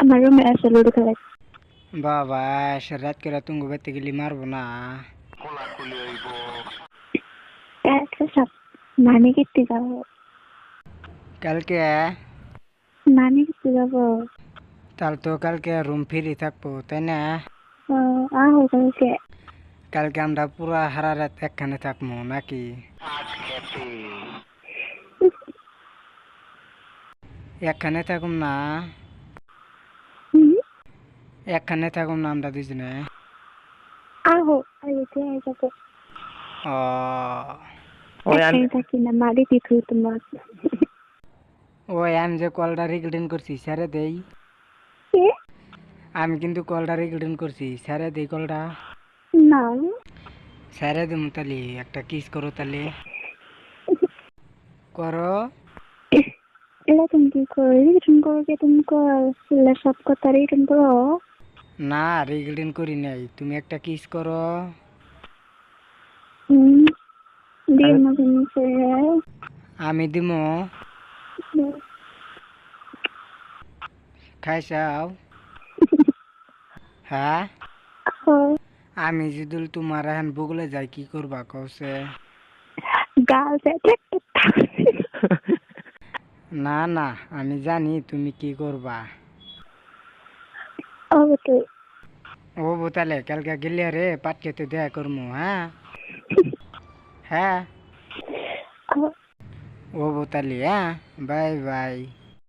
আমার রুমে আছে লুডো খেলা। বাবা রাত করে তুমি বাইতে গেলি মারবো না। কালকে সব নানি কিনতে যাবো। কালকে নানি কিনতে যাবো। তাহলে তো কালকে রুম ফ্রি থাকবো তাই না? আহো কালকে। কালকে আমরা পুরা সারা রাত একখানে থাকবো নাকি? একখানে থাকুম না, হুম, একখানে থাকুম না আমরা দুজনে। আহো কালকে যাবো। ও ওই আমি একটাই থাকি না, মারি দিত তোমার। ওই আমি যে কলটা রেকর্ডিং করছি স্যারে দেই। কে? আমি কিন্তু কলটা রেকর্ডিং করছি স্যারে দেই কলটা। না, স্যারে দেবো তাহলে একটা কিস করো তাহলে করো। এটা তুমি কি করো? রিটার্ন করো কি তুমি করো? সব কথা রিটার্ন করো। না রেকর্ডিং করি নাই, তুমি একটা কিস করো। হুম, দিয়ে আমি মজা নিচ্ছে। আমি দিমো, খাইছাও? হ্যাঁ আমি যদি তোমার এখন বগলে যাই কি করবা কওছে? গাল যাচ্ছে। না না আমি জানি তুমি কি করবা। অবশ্যই। ও বোতালে কালকে গেলে রে পাট খেতে দেয়া করমু। হ্যাঁ হ্যাঁ ও বোতালি। হ্যাঁ বাই বাই।